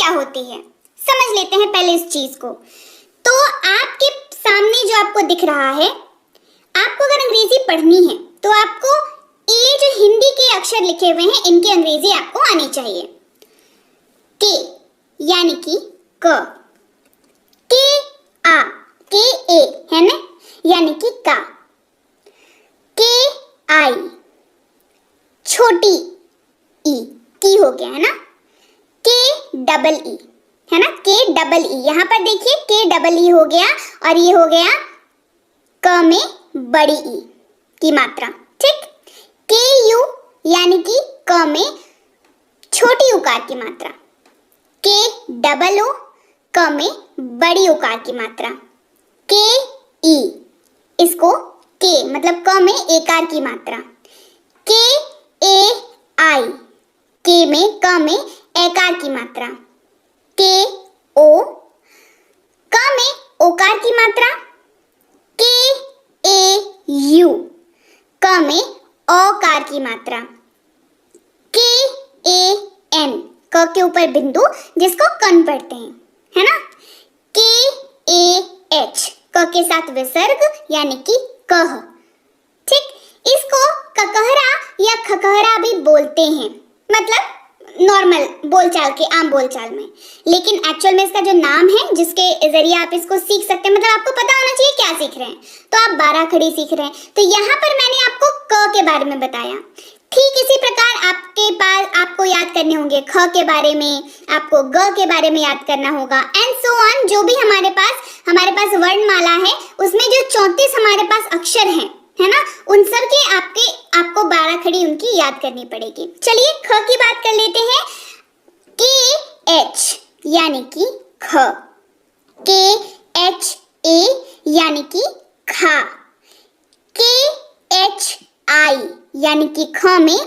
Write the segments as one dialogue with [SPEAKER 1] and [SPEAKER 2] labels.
[SPEAKER 1] क्या होती है, समझ लेते हैं पहले इस चीज को। तो आपके सामने जो आपको दिख रहा है, आपको अगर अंग्रेजी पढ़नी है तो आपको ये जो हिंदी के अक्षर लिखे हुए हैं इनकी अंग्रेजी आपको आनी चाहिए। के यानी कि क, के आ, के ए है ना, यानी कि का। के आई, छोटी ई, की हो गया है ना। के डबल ई है ना, के डबल ई, यहां पर देखिए के डबल ई हो गया और ये हो गया क में बड़ी ई की मात्रा, ठीक। के यू यानी कि क में छोटी उकार की मात्रा। के डबल ओ, क में बड़ी उकार की मात्रा। के ई, इसको के मतलब क में एकार की मात्रा। के ए आई, के में क में एकार की मात्रा। के ओ, क में ओकार की मात्रा। के ए यू, क में औकार की मात्रा। के ए एन, क के ऊपर बिंदु जिसको कन पढ़ते हैं, है ना। के ए एच, क के साथ विसर्ग यानी कि कह, ठीक। इसको ककहरा या खकहरा भी बोलते हैं, मतलब नॉर्मल बोलचाल के, आम बोलचाल में। लेकिन एक्चुअल में इसका जो नाम है जिसके जरिए आप इसको सीख सकते हैं, मतलब आपको पता होना चाहिए क्या सीख रहे हैं। तो आप 12 खड़ी सीख रहे हैं, तो यहाँ पर मैंने आपको क के बारे में बताया। ठीक इसी प्रकार आपके पास आपको याद करने होंगे ख के बारे में, आपको ग के बारे में याद करना होगा, एंड सो ऑन। जो भी हमारे पास वर्णमाला है उसमें जो 34 हमारे पास अक्षर हैं, है ना, उन सब के आपको 12 खड़ी उनकी याद करनी पड़ेगी। चलिए ख की बात कर लेते हैं। के एच यानी कि ख, के एच ए यानी कि खा। के एच आई यानी कि ख में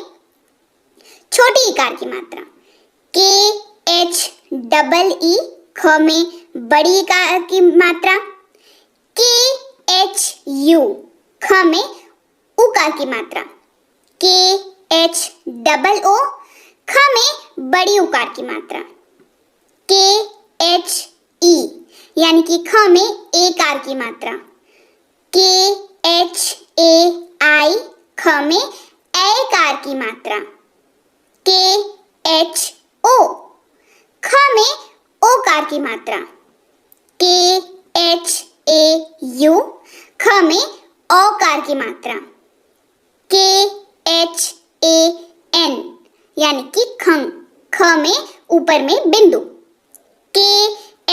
[SPEAKER 1] छोटी इकार की मात्रा। के एच डबल ई, ख में बड़ी इकार की मात्रा। के एच यू, ख में उकार की मात्रा। के एच डबल ओ, ख में बड़ी उकार की मात्रा। के एच ई यानी कि ख में एकार की मात्रा। के एच ए आई, ख में एकार की मात्रा। के एच ओ, ख में ओकार की मात्रा। के एच ए यू, ख में औकार की मात्रा। के एच ए एन यानी कि खंग, ख में ऊपर में बिंदु। के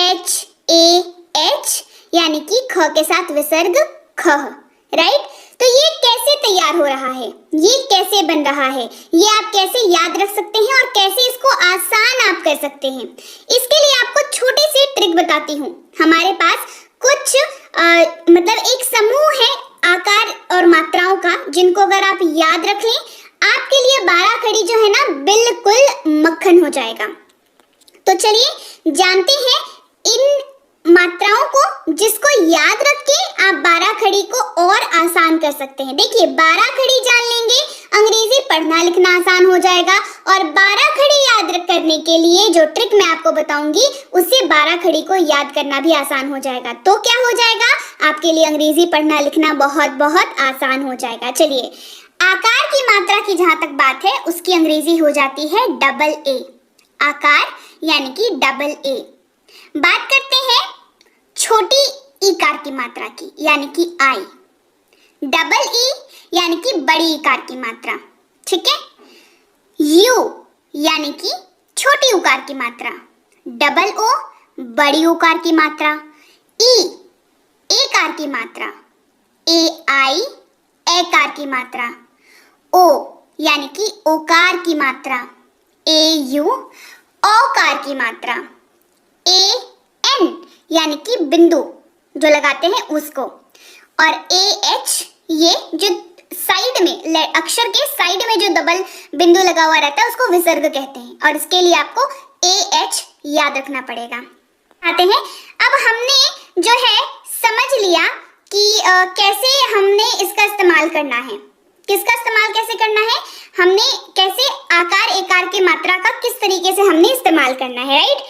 [SPEAKER 1] एच ए एच यानी कि ख के साथ विसर्ग खह, राइट। तो ये कैसे तैयार हो रहा है, ये कैसे बन रहा है, ये आप कैसे याद रख सकते हैं और कैसे इसको आसान आप कर सकते हैं, इसके लिए आपको छोटी सी ट्रिक बताती हूँ। हमारे पास कुछ मतलब एक समूह है आकार और मात्राओं का, जिनको अगर आप याद रख लें आपके लिए 12 खड़ी जो है ना बिल्कुल मक्खन हो जाएगा। तो चलिए जानते हैं इन मात्राओं को, जिसको याद रख के आप 12 खड़ी को और आसान कर सकते हैं। देखिए 12 खड़ी जान लेंगे, अंग्रेजी पढ़ना लिखना आसान हो जाएगा, और 12 खड़ी याद करने के लिए जो ट्रिक मैं आपको बताऊंगी उससे 12 खड़ी को याद करना भी आसान हो जाएगा। तो क्या हो जाएगा, आपके लिए अंग्रेजी पढ़ना लिखना बहुत बहुत आसान हो जाएगा। चलिए आकार की मात्रा की जहां तक बात है, उसकी अंग्रेजी हो जाती है डबल ए। आकार यानी कि डबल ए। बात करते हैं छोटी इकार की मात्रा की, यानी कि आई। डबल ई यानी कि बड़ी इकार की मात्रा, ठीक है। यू यानी कि छोटी उकार की मात्रा। डबल ओ बड़ी उकार की मात्रा। ई एकार की मात्रा। ए आई एकार की मात्रा। ओ यानी कि ओकार की मात्रा। ए यू औकार की मात्रा। ए एन यानी कि बिंदु जो लगाते हैं उसको, और ए एच ये जो साइड में अक्षर के साइड में जो डबल बिंदु लगा हुआ रहता है उसको विसर्ग कहते हैं, और इसके लिए आपको ए एच याद रखना पड़ेगा। आते हैं अब हमने जो है समझ लिया कि कैसे हमने इसका इस्तेमाल करना है। किसका इस्तेमाल कैसे करना है, हमने कैसे आकार एकार की मात्रा का किस तरीके से हमने इस्तेमाल करना है, राइट।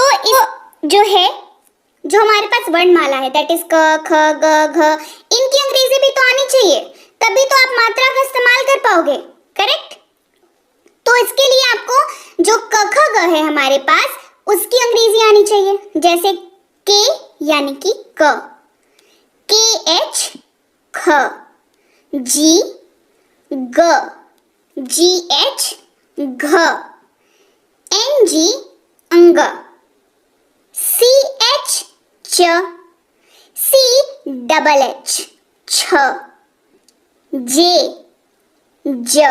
[SPEAKER 1] तो जो है, जो हमारे पास वर्णमाला है, दैट इज क, ख, ग, घ, इनकी अंग्रेजी भी तो आनी चाहिए, तभी तो आप मात्रा का इस्तेमाल कर पाओगे, करेक्ट। तो इसके लिए आपको जो क, ख, ग है हमारे पास, उसकी अंग्रेजी आनी चाहिए, जैसे के यानी कि क, के एच ख, जी ग, जी एच घ, एन जी अंग, सी एच च, सी डबल एच छ, जे ज,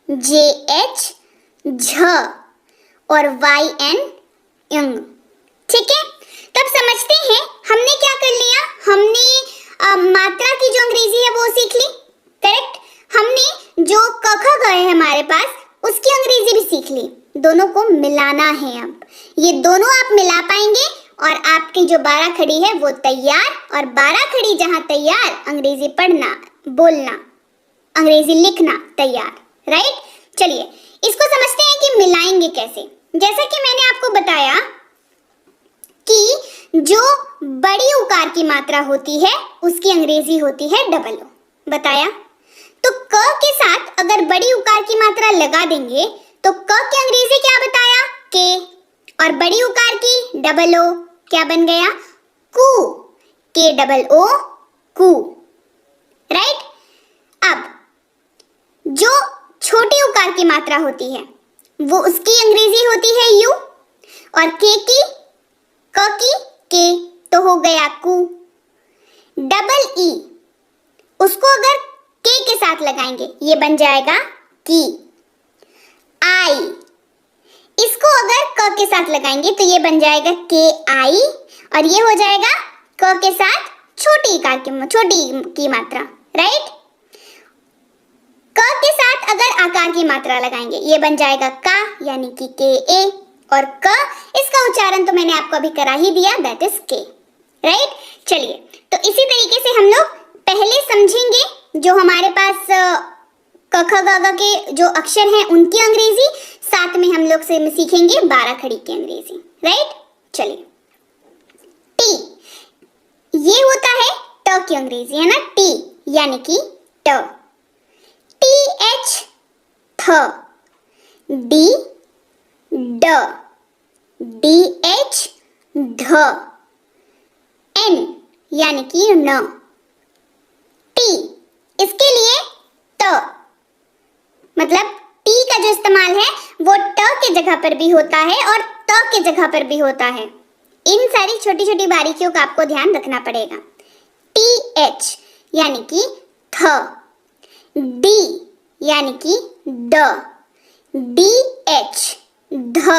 [SPEAKER 1] जे एच झ और वाई एन इंग। ठीक है, तब समझते हैं हमने क्या कर लिया, हमने मात्रा की जो अंग्रेजी है वो सीख ली, करेक्ट। हमने जो क ख ग है हमारे पास, उसकी अंग्रेजी भी सीख ली। दोनों को मिलाना है। अब ये दोनों आप मिला पाएंगे और आपकी जो 12 खड़ी है वो तैयार, और 12 खड़ी जहां तैयार, अंग्रेजी पढ़ना, बोलना, अंग्रेजी लिखना तैयार, राइट। चलिए इसको समझते हैं कि मिलाएंगे कैसे। जैसा कि मैंने आपको बताया कि जो बड़ी उकार की मात्रा होती है उसकी अंग्रेजी होती है डबल ओ, बताया। तो क के साथ अगर बड़ी उकार की मात्रा लगा देंगे तो क की अंग्रेजी क्या बताया, के, और बड़ी उकार की डबल ओ क्या बन गया, कू, के डबल ओ कू, राइट। अब जो छोटी उकार की मात्रा होती है वो उसकी अंग्रेजी होती है यू, और के की, क की के, तो हो गया कू। डबल ई, उसको अगर के साथ लगाएंगे ये बन जाएगा की। आई, इसको अगर क के साथ लगाएंगे तो ये बन जाएगा के आई, और ये हो जाएगा क के साथ छोटी की मात्रा, राइट। क के साथ अगर आकार की मात्रा लगाएंगे ये बन जाएगा का, यानी कि के ए, और क इसका उच्चारण तो मैंने आपको अभी करा ही दिया, दैट इज के, राइट। चलिए तो इसी तरीके से हम लोग पहले समझेंगे जो हमारे पास क ख ग घ के जो अक्षर हैं उनकी अंग्रेजी, साथ में हम लोग से सीखेंगे 12 खड़ी की अंग्रेजी, राइट। चलिए टी, ये होता है ट की अंग्रेजी, है ना, टी यानी कि ट। टी एच थ, डी ड, डी एच ढ, एन यानी कि न, टी, इसके लिए त, मतलब टी का जो इस्तेमाल है वो ट के जगह पर भी होता है और त के जगह पर भी होता है। इन सारी छोटी छोटी बारीकियों का आपको ध्यान रखना पड़ेगा। टी एच यानी कि थ, डी यानी कि ड, डी एच ध,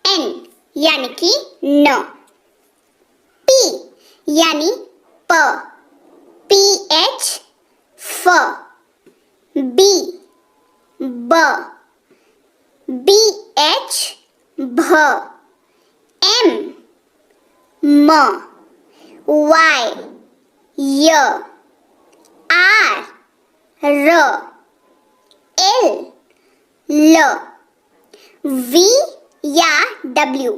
[SPEAKER 1] एन यानी कि न, पी यानी प, पी एच फ, बी ब, बी एच भ, एम म, वाई य, आर र, एल ल, वी या डब्ल्यू,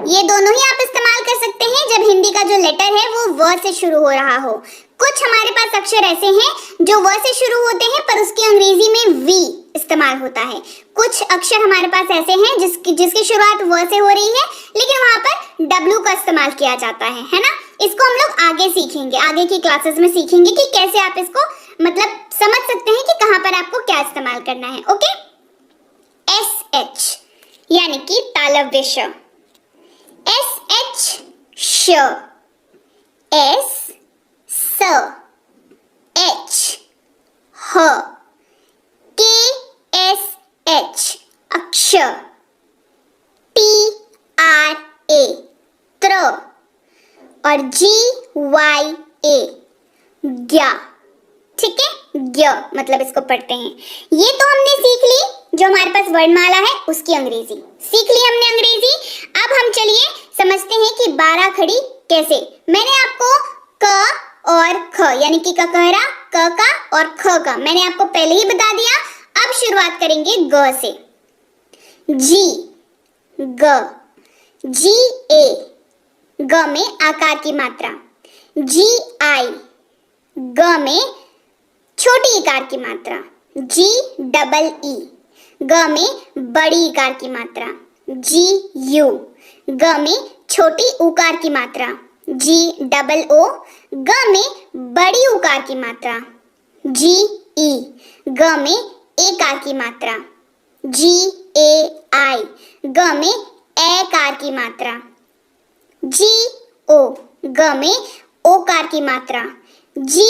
[SPEAKER 1] ये दोनों ही आप इस्तेमाल कर सकते हैं जब हिंदी का जो लेटर है वो व से शुरू हो रहा हो। कुछ हमारे पास अक्षर ऐसे हैं जो व से शुरू होते हैं पर उसकी अंग्रेजी में वी इस्तेमाल होता है। कुछ अक्षर हमारे पास ऐसे हैं जिसकी शुरुआत व से हो रही है लेकिन वहां पर डब्ल्यू का इस्तेमाल किया जाता है ना। इसको हम लोग आगे सीखेंगे, आगे की क्लासेस में सीखेंगे कि कैसे आप इसको मतलब समझ सकते हैं कि कहां पर आपको क्या इस्तेमाल करना है। ओके, एस एच यानी कि तालव्य श, एस एच श, एस स, एच ह, के एस एच अक्ष, टी आर ए त्र, और जी वाई ए ज्ञ। ठीक है, ज्ञ मतलब इसको पढ़ते हैं। ये तो हमने सीख ली जो हमारे पास वर्णमाला है उसकी अंग्रेजी सीख ली हमने अंग्रेजी। अब हम चलिए समझते हैं कि 12 खड़ी कैसे। मैंने आपको क और ख यानी कि ककहरा क का और ख का मैंने आपको पहले ही बता दिया। अब शुरुआत करेंगे ग से। जी ग, जी ए ग में आकार की मात्रा, जी आई ग में छोटी इकार की मात्रा, जी डबल ई ग में बड़ी इकार की मात्रा, जी यू ग में छोटी उकार की मात्रा, जी डबल ओ ग में बड़ी उकार की मात्रा, जी ई ग में एकार की मात्रा, जी ए आई ग में एकार की मात्रा, जी ओ ग में ओकार की मात्रा, जी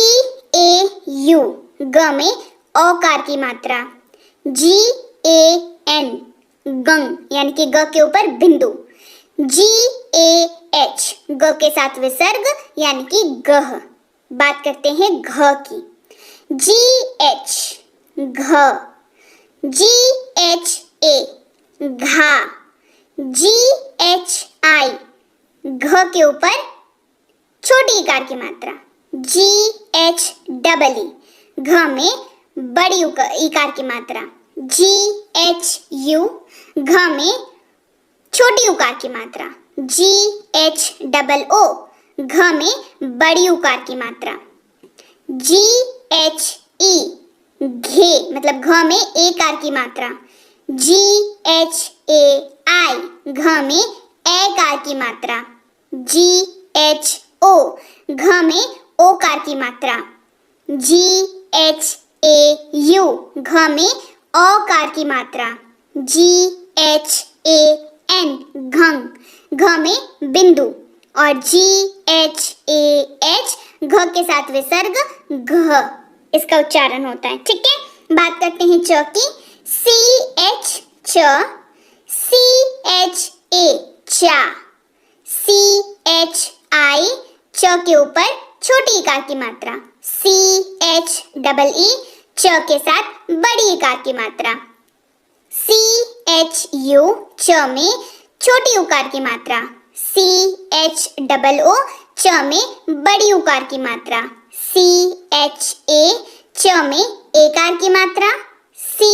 [SPEAKER 1] ए यू ग में औकार की मात्रा, जी ए एन गंग यानी कि ग के ऊपर बिंदु, जी ए एच ग के साथ विसर्ग यानी कि गह। बात करते हैं घ की, जी एच घ, जी एच ए घा, जी एच आई घ के ऊपर छोटी इकार की मात्रा, जी एच डबल ई घ में बड़ी इकार की मात्रा, जी एच यू घ में छोटी उकार की मात्रा, जी एच डबल ओ घ में बड़ी उकार की मात्रा, जी एच ई घे मतलब घ में एकार की मात्रा, जी एच ए आई घ में एकार की मात्रा, जी एच ओ घ में ओकार की मात्रा, जी एच ए यू घ में औकार की मात्रा, जी एच ए एन घंग घ में बिंदु और जी एच ए एच घ के साथ विसर्ग घ इसका उच्चारण होता है। ठीक है, बात करते हैं च की, सी एच च, सी एच ए चा, सी एच आई च के ऊपर छोटी इकार की मात्रा, सी एच डबल ई च के साथ बड़ी इकार की मात्रा, सी एच यू च में छोटी उकार की मात्रा, सी एच डबल ओ च में बड़ी उकार की मात्रा, सी एच ए च में एकार की मात्रा, सी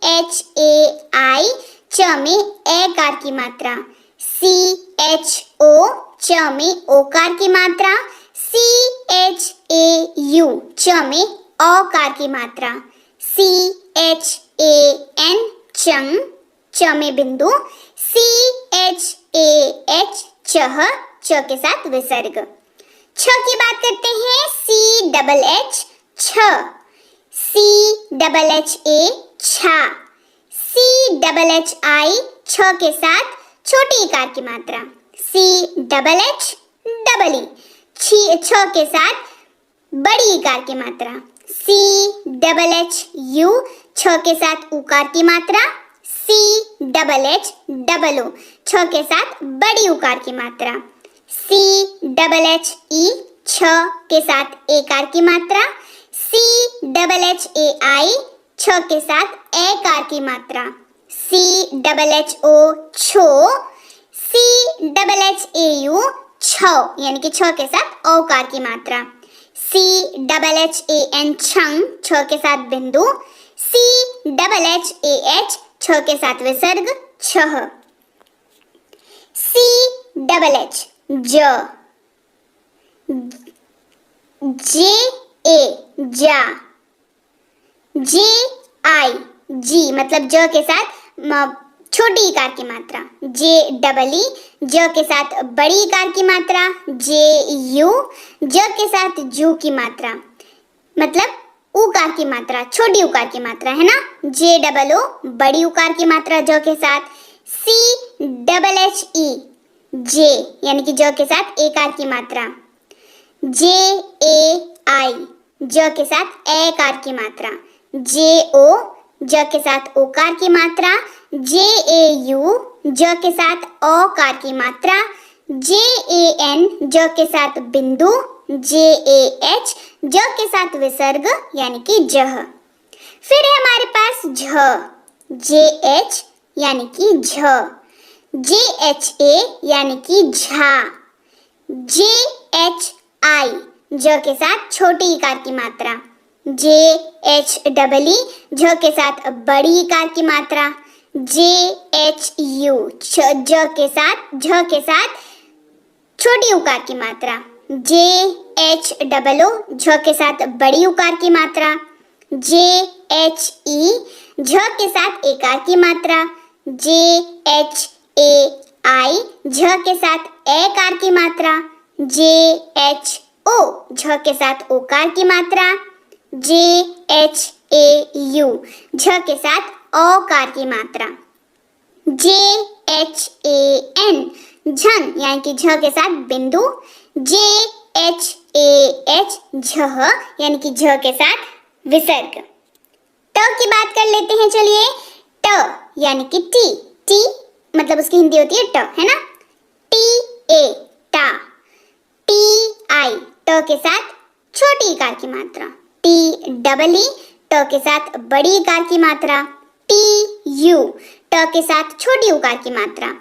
[SPEAKER 1] एच ए आई च में एकार की मात्रा, सी एच ओ च में ओकार की मात्रा, सी एच ए यू च में औकार की मात्रा, सी एच ए एन चंग च में बिंदु, सी एच ए एच चह च के साथ विसर्ग। छ की बात करते हैं, सी डबल एच छ, सी डबल एच ए छा, सी डबल एच आई छ के साथ छोटी इकार की मात्रा, C double H double E छ के साथ बड़ी इकार की मात्रा, सी डबल एच यू छ के साथ उकार की मात्रा, C double H double O छ के साथ बड़ी उकार की मात्रा, सी डबल एच ई छ के साथ एकार की मात्रा, सी डबल एच ए आई छ के साथ एकार की मात्रा, सी डबल एच ओ छो, C double H A U छो यानी कि छ के साथ औकार की मात्रा, C double H A N छंग छ के साथ बिंदु, C double H A H छ के साथ विसर्ग छह, सी डबल एच ज, जे ए जा, जे आई जी मतलब ज के साथ छोटी इकार की मात्रा, जे डबल ई ज के साथ बड़ी इकार की मात्रा, जे यू ज के साथ जू की मात्रा मतलब उकार की मात्रा, छोटी उकार की मात्रा है ना, जे डबल ओ बड़ी उकार की मात्रा ज के साथ, सी डबल एच ई जे यानी कि ज के साथ एकार की मात्रा, जे ए आई ज के साथ एकार की मात्रा, जे ओ ज के साथ ओकार की मात्रा, जे ए यू ज के साथ औकार की मात्रा, जे ए एन ज के साथ बिंदु, जे ए एच ज के साथ विसर्ग यानी कि जह। फिर है हमारे पास झ, जे एच यानी कि झ, जे एच ए यानी कि झा, जे एच आई ज के साथ छोटी इकार की मात्रा, जे एच डबल ई झ के साथ बड़ी इकार की मात्रा, JHU, ज के साथ, झ के साथ छोटी उकार की मात्रा। JHOO, झ के साथ बड़ी उकार की मात्रा। JHE, झ के साथ एकार की मात्रा। JHAI, झ के साथ एकार की मात्रा। JHO, झ के साथ ओकार की मात्रा। JHAU, झ के साथ औकार की मात्रा। JHAN, झन यानी कि झ के साथ बिंदु। JHAH, झ यानी कि झ के साथ विसर्ग। ट की बात कर लेते हैं, चलिए। ट यानी कि टी मतलब उसकी हिंदी होती है ट, है ना। TA, टा। TI, ट के साथ छोटी इकार की मात्रा। TEE, ट के साथ बड़ी इकार की मात्रा। TU, ट के साथ छोटी उकार की मात्रा।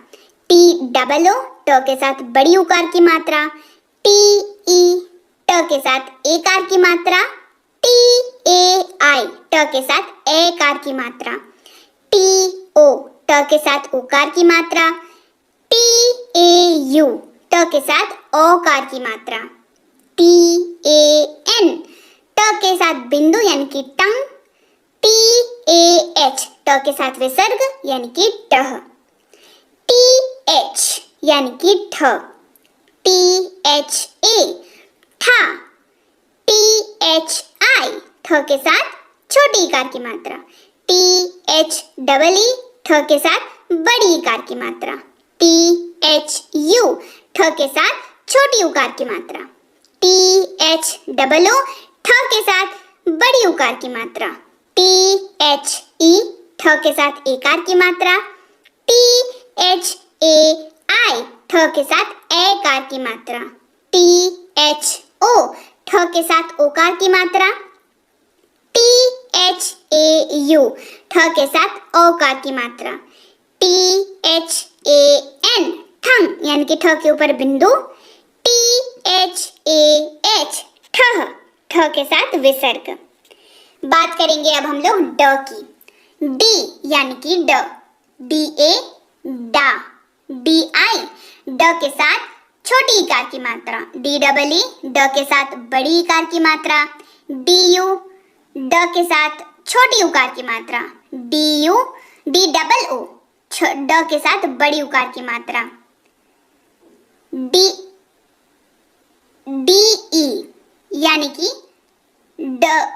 [SPEAKER 1] TOO, ट के साथ बड़ी उकार की मात्रा। TE, ट के साथ एकार की मात्रा। TAI, ट के साथ एकार की मात्रा। TO, ट के साथ ओकार की मात्रा। TAU, ट के साथ औकार की मात्रा। TAN, ट के साथ बिंदु यानी कि टंग। TAH, ट के साथ विसर्ग यानी कि टह। TH यानी कि ठ। THA, ठा। THI, ठ के साथ छोटी इकार की मात्रा। THEE, ठ के साथ बड़ी इकार की मात्रा। THU, ठ के साथ छोटी उकार की मात्रा। THOO, ठ के साथ बड़ी उकार की मात्रा। THE, ठ के साथ एकार की मात्रा। THAI, ठ के साथ एकार की मात्रा। THO, ठ के साथ ओकार की मात्रा। THAU, ठ के साथ औकार की मात्रा। THAN, ठंग यानी कि ठ के ऊपर बिंदु। THAH, ठह, ठ के साथ विसर्ग। बात करेंगे अब हम लोग ड की। D यानी कि ड। DA, डा। DI, ड के साथ छोटी इकार की मात्रा। DEE, ड के साथ बड़ी इकार की मात्रा। DU, ड के साथ छोटी उकार की मात्रा। DOO, ड के साथ बड़ी उकार की मात्रा। DE यानी कि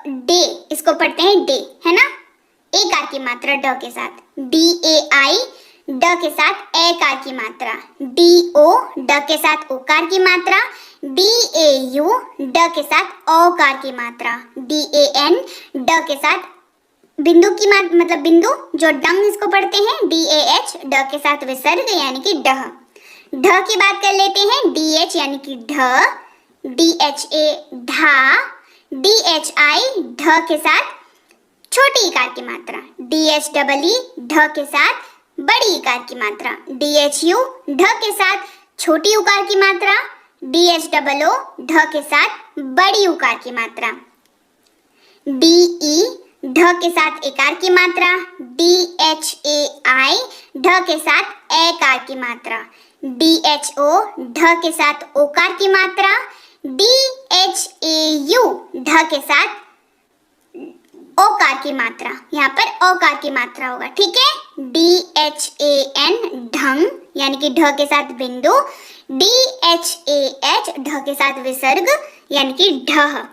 [SPEAKER 1] डे, इसको पढ़ते हैं डे, है ना, एकार की मात्रा ड के साथ। DAI, ड के साथ एकार की मात्रा। DO, ड के साथ ओकार की मात्रा। DAU, ड के साथ औकार की मात्रा। DAN, ड के साथ बिंदु की मात्रा मतलब बिंदु जो डंग इसको पढ़ते हैं। DAH, ड के साथ विसर्ग यानी कि डह। ढ की बात कर लेते हैं। DH यानी कि ढ। DHA, ढा। DHI, ढ के साथ छोटी इकार की मात्रा। DHEE, ढ के साथ बड़ी इकार की मात्रा। DHU, ढ के साथ छोटी उकार की मात्रा। DHOO, ढ के साथ बड़ी उकार की मात्रा। DE, ढ के साथ एकार की मात्रा। DHAI, ढ के साथ एकार की मात्रा। DHO, ढ के साथ ओकार की मात्रा। DHAU, ढ के साथ ओकार की मात्रा, यहाँ पर औकार की मात्रा होगा, ठीक है। DHAN, ढंग यानी कि ढ के साथ बिंदु। DHAH, ढ के साथ विसर्ग यानी कि ढह।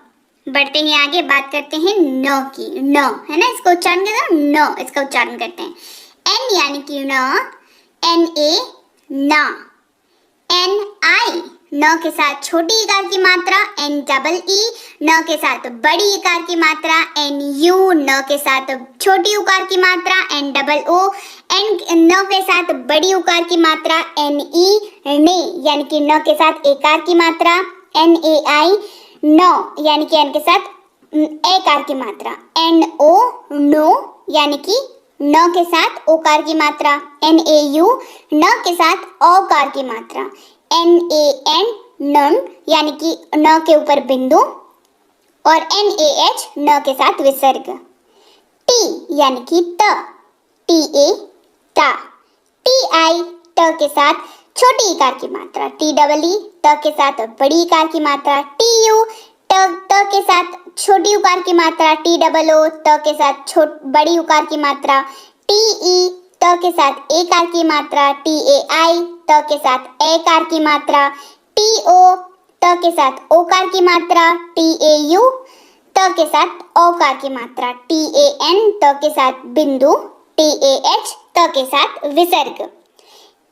[SPEAKER 1] बढ़ते हैं आगे, बात करते हैं न की। न, है ना, इसका उच्चारण करते हैं न, इसका उच्चारण करते हैं। N यानी कि न। NA, ना। NI, न के साथ छोटी इकार की मात्रा। NEE, न के साथ बड़ी इकार की मात्रा। NU, न के साथ छोटी उकार की मात्रा। NOO, न के साथ बड़ी उकार की मात्रा। NE, ने यानी कि न के साथ एकार की मात्रा। NAI, न यानी कि n के साथ एकार की मात्रा। NO, नो यानी कि न के साथ ओकार की मात्रा। NAU, न के साथ औकार की मात्रा। NAN, नन यानी कि न के ऊपर बिंदु। और NAH, न के साथ विसर्ग। T यानी कि त। TA, ता, टी आई ट के साथ छोटी इकार की मात्रा, टी डबल ई त के साथ बड़ी इकार की मात्रा, टी यू त के साथ छोटी उकार की मात्रा, टी डबल ओ त के साथ बड़ी उकार की मात्रा, टी ई त के साथ एकार की मात्रा, टी ए आई त के साथ एकार की मात्रा, टी ओ त के साथ ओकार की मात्रा, टी ए यू त के साथ औकार की मात्रा, टी ए एन त के साथ बिंदु, टी ए एच त के साथ विसर्ग,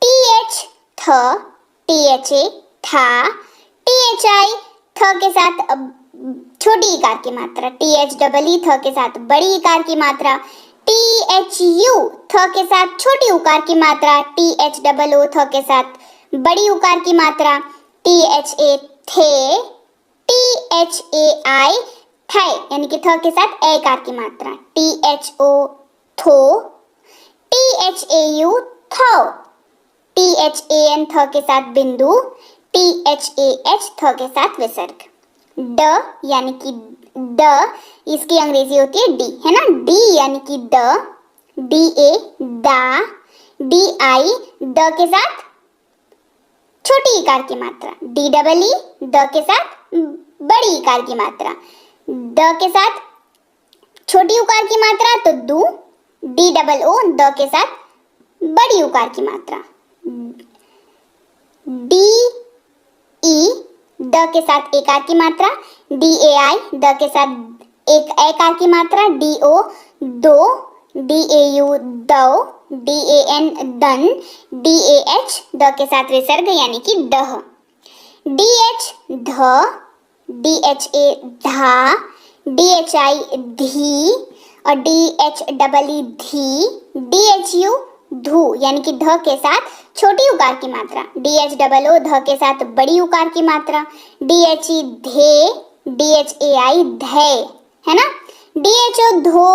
[SPEAKER 1] टी एच थ, टी एच ए था, टी एच आई थ के साथ छोटी इकार की मात्रा, टी एच डबल ई थ के साथ बड़ी इकार की मात्रा, टी एच यू थ के साथ छोटी उकार की मात्रा, टी एच डबल ओ थ के साथ बड़ी उकार की मात्रा, टी एच ए थे, टी एच ए आई थे यानी कि थ के साथ ए कार की मात्रा, टी एच ओ थो, टी एच ए यू थो, टी एच ए एन थ के साथ बिंदु, टी एच ए एच थ के साथ विसर्ग, ड यानी कि द, इसकी अंग्रेजी होती है डी, है ना, डी यानी कि द, डी ए दा, डी आई द के साथ छोटी इकार की मात्रा, डी डबल ई द के साथ बड़ी इकार की मात्रा, द के साथ छोटी उकार की मात्रा तो दू, डी डबल ओ द के साथ बड़ी उकार की मात्रा, डी ई द के साथ एकार की मात्रा, डी ए आई द के साथ एक एकार की मात्रा, डी ओ दो, डी ए यू दो, डी ए एन दन, डी ए एच द के साथ विसर्ग यानी कि दह, डी एच ध, डी एच ए धा, डी एच आई धी और डी एच डबल ई धी, डी एच यू धू यानी कि ध के साथ छोटी उकार की मात्रा, डी एच डबल ओ ध के साथ बड़ी उकार की मात्रा, डी एच ई धे, डी एच ए आई धे, है ना, डी एच ओ धो,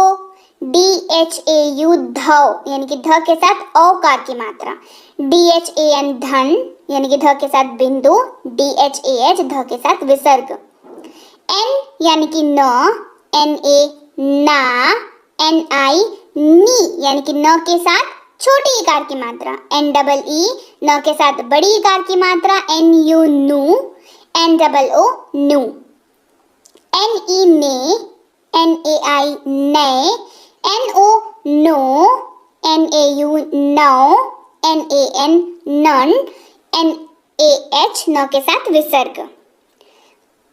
[SPEAKER 1] डी एच ए यू धौ यानी कि ध के साथ औकार की मात्रा, डी एच ए एन धन यानी कि ध के साथ बिंदु, डी एच ए एच ध के साथ विसर्ग, एन यानी कि न, एन ए ना, एन आई नी यानी कि न के साथ छोटी इकार की मात्रा, एन डबल ई न के साथ बड़ी इकार की मात्रा, एन यू नू, एन डबल ओ नू, एन ई ने, एन ए आई ने, एन ओ नो, एन ए यू नो, एन ए एन नन, एन ए एच न के साथ विसर्ग,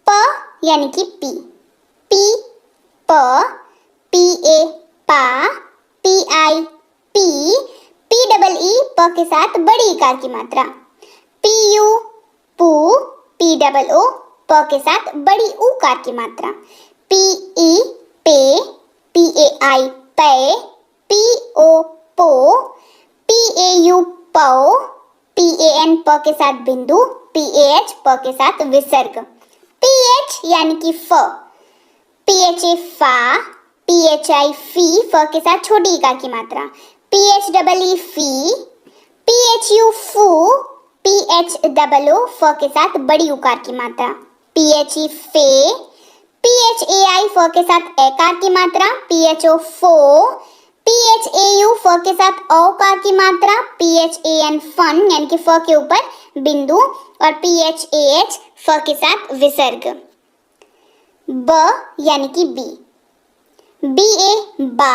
[SPEAKER 1] प यानी कि पी, पी प, पी ए पा, पी आई पी, पी डबल ई प के साथ बड़ी इकार की मात्रा, पी यू पू, पी डबल ओ प के साथ बड़ी उकार की मात्रा, पी ई पे, पी ए आई पे, पी ओ पो, पी ए यू पो, पी ए एन प के साथ बिंदु, पी ए एच प के साथ विसर्ग, पी एच यानी कि फ, पी एच ए फा, पी एच आई फी फ के साथ छोटी इकार की मात्रा, पी एच डबल ई फी, पी एच यू फू, पी एच डबल ओ फ के साथ बड़ी उकार की मात्रा, पी एच ई फे, पी एच ए आई फ के साथ एकार की मात्रा, पी एच ओ फो, पी एच ए यू फ के साथ औकार की मात्रा, पी एच ए एन फन यानी कि फ के ऊपर बिंदु और पी एच ए एच फ के साथ विसर्ग, ब यानी कि बी, बी ए बा,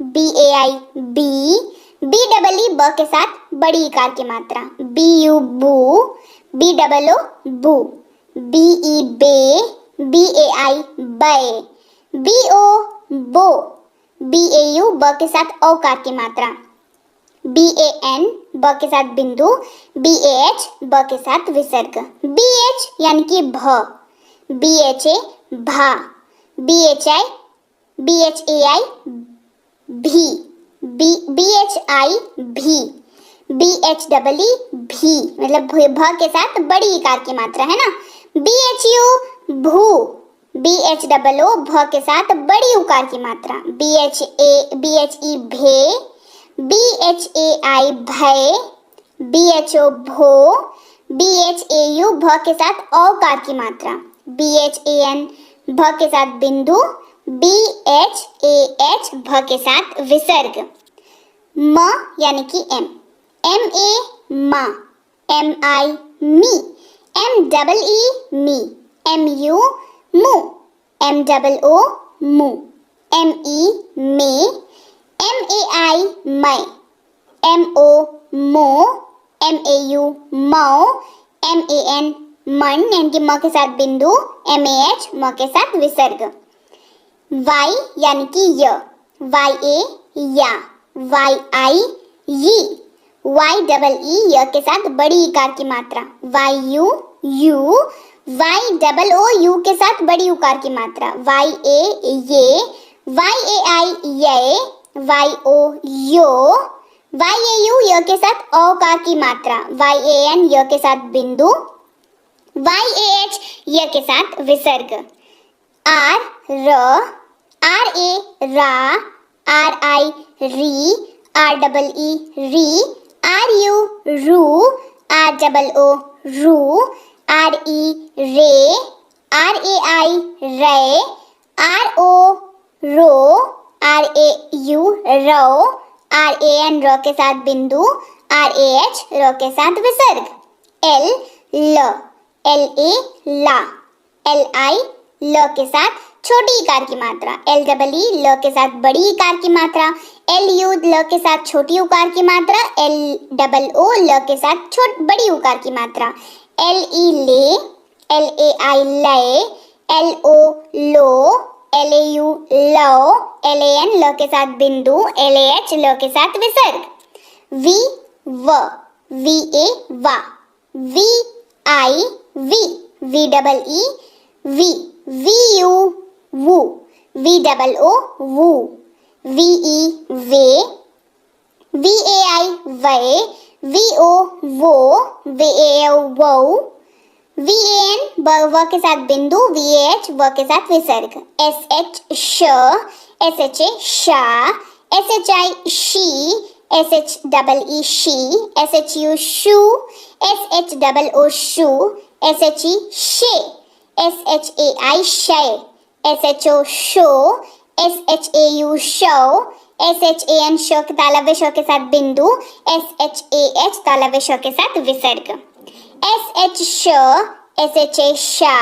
[SPEAKER 1] बी ए आई बी, बी डबल ई ब के साथ बड़ी इकार की मात्रा, बी यू बू, बी डबल ओ बू, बी ई बे, बी ए आई बे, बी ओ बो, बी ए यू ब के साथ औकार की मात्रा, बी ए एन ब के साथ बिंदु, बी ए एच ब के साथ विसर्ग, बी एच यानी कि भ, बी एच ए भा, B H I, B H A I भी, बी एच आई भी, बी एच डबल ई भी मतलब भ के साथ बड़ी इकार की मात्रा, है ना, बी एच यू भू, बी एच डबल ओ भ के साथ बड़ी उकार की मात्रा, बी एच ई भे, बी एच ए आई भय, बी एच ओ भो, बी एच ए यू भ के साथ औकार की मात्रा, बी एच ए एन भ के साथ बिंदु, बी एच ए एच भ के साथ विसर्ग, म यानी कि एम, एम ए मा, एम आई मी, एम डबल ई मी, एम यू मू, एम डबल ओ मू, एम ई मे, एम ए आई मै, एम ओ मो, एम ए यू मौ, एम ए एन मन यानी कि म के साथ बिंदु, एम ए एच म के साथ विसर्ग, वाई यानी कि य, वाई ए या, वाई आई यी, वाई डबल ई य के साथ बड़ी इकार की मात्रा, वाई यू यू, वाई डबल ओ यू के साथ बड़ी उकार की मात्रा, वाई ए ये, वाई ए आई ये, वाई ओ यो, वाई ए यू य के साथ औकार की मात्रा, वाई ए एन य के साथ बिंदु, वाई ए एच य के साथ विसर्ग, आर र, आर ए रा, आर आई री, आर डबल ई री, आर यू रू, आर डबल ओ रू, आर ई रे, आर ए आई रे, आर ओ रो, आर ए यू रो, आर ए एन रो के साथ बिंदु, आर ए एच रो के साथ विसर्ग, एल ल, L A La, L I ल के साथ छोटी इकार की मात्रा, एल डबल ई ल के साथ बड़ी इकार की मात्रा, एल यू ल के साथ छोटी उकार की मात्रा, एल डबल ओ ल के साथ बड़ी उकार की मात्रा, एल ई ले, एल ए आई लय, एल ओ लो, एल ए यू लो, एल ए एन ल के साथ बिंदु, एल ए एच ल के साथ विसर्ग, वी व, वी ए वा, वी आई वी, वी डबल ई वी, वी यू वू, वी डबल ओ वू, वी ई वे, वी ए आई वे, वी ओ वो, वी ए ओ वो, वी ए एन व के साथ बिंदु, वी ए एच व के साथ विसर्ग, एस एच श, एस एच ए शा, एस एच आई शी, एस एच डबल ई शी, एस एच यू शू, एस एच डबल ओ शू, एस एच ई शे, एस एच ए आई शे, एस एच ओ शो, एस एच ए यू शो, S H A N शो तालव्य शो के साथ बिंदु, एस एच ए एच तालव्य शो के साथ विसर्ग, एस एच श, एस एच ए शा,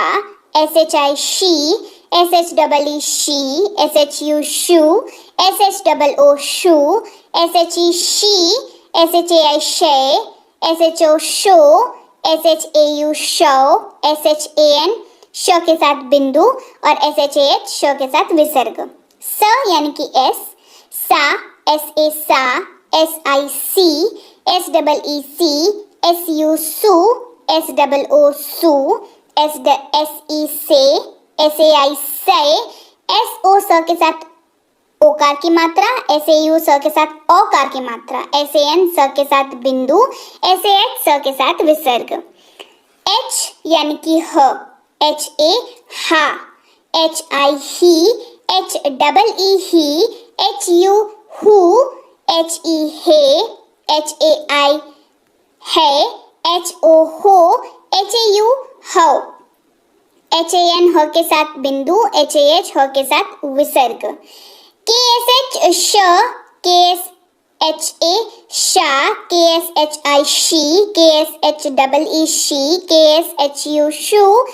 [SPEAKER 1] एस एच आई शी, एस एच डबल ई शी, एस एच यू शू, एस एच डबल ओ शू, एस एच ई शी, एस एच ए आई शे, एस एच ओ शो, एस एच ए यू शो, S H A N शो के साथ बिंदु और एस एच ए एच शो के साथ विसर्ग, स यानी कि एस, सा, एस ए सा, एस आई सी, एस डबल ई सी, एस यू सू, एस डबल ओ सू, एस ई से, एस ए आई से, एस ओ स के साथ ओकार की मात्रा, एस ए यू स के साथ औकार की मात्रा, एस ए एन स के साथ बिंदु, एस ए एच स के साथ विसर्ग, एच यानी कि ह, एच ए हा, एच आई ही, एच डबल ई ही, एच यू हु, एच ई हे, एच ए आई है, एच ओ हो, एच ए यू हो, एच ए एन ह के साथ बिंदु, एच ए एच ह के साथ विसर्ग, के एस एच श, के एस एच ए शा, के एस एच आई शी, के S H double E she, के एस एच यू शू,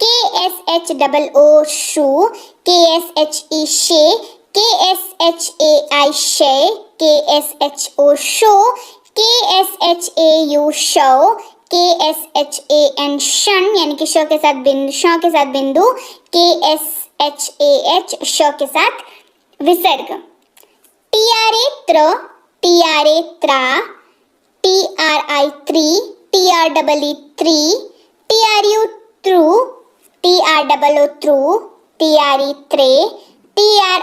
[SPEAKER 1] के एस एच डबल ओ शू, के एस एच ई शे, के एस एच ए आई शे, के एस एच ओ शो, के S H A U show, के एस एच ए एन शन यानी कि शो के साथ बिंदु, के एस एच ए एच शो के साथ विसर्ग, टी आर ए त्र, टी आर ए त्रा, टी आर आई त्री, टी आर डबल ई त्री, टी आर यू ट्रू, टी आर डबल ओ ट्रू, टी आर ई त्रे, टी आर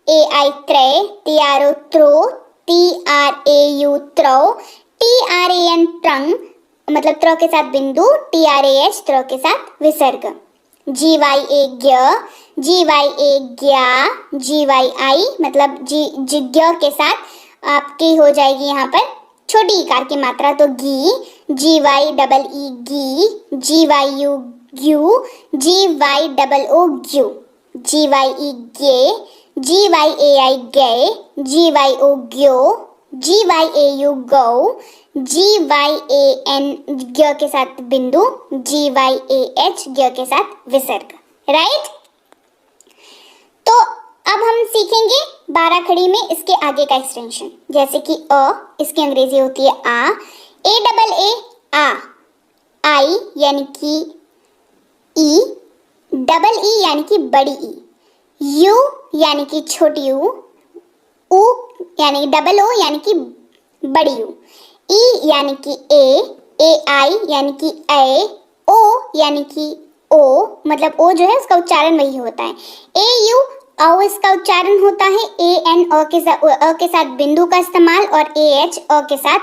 [SPEAKER 1] ए आई त्रे, टी आर ओ त्रो, टी आर ए यू त्रो, टी आर ए एन ट्रंग मतलब त्रो के साथ बिंदु, टी आर ए एच त्रो के साथ विसर्ग, जी वाई ए ग्य, जी वाई ए ग्या, जी वाई आई मतलब जिज्ञ के साथ आपकी हो जाएगी यहाँ पर छोटी इकार की मात्रा तो गी, जी वाई डबल ई गी, जी वाई यू ग्यू, जी वाई डबल ओ ग्यू, जी वाई ई गे, जी वाई ए आई गे, जी वाई ओ ग्यो, GYAU गौ, GYAN ग के साथ बिंदु, GYAH ग के साथ विसर्ग, राइट। तो अब हम सीखेंगे 12 खड़ी में इसके आगे का एक्सटेंशन, जैसे कि इसकी अंग्रेजी होती है आ, A आई यानी कि ई, डबल ई यानी कि बड़ी ई, यू यानी कि छोटी यू, उ यानी डबल ओ यानी कि बड़ी यू, ई यानी कि ए आई यानी कि ए, ओ यानी कि ओ, मतलब ओ जो है उसका उच्चारण वही होता है, ए यू औ इसका उच्चारण होता है, ए एन अ के साथ बिंदु का इस्तेमाल, और ए एच अ के साथ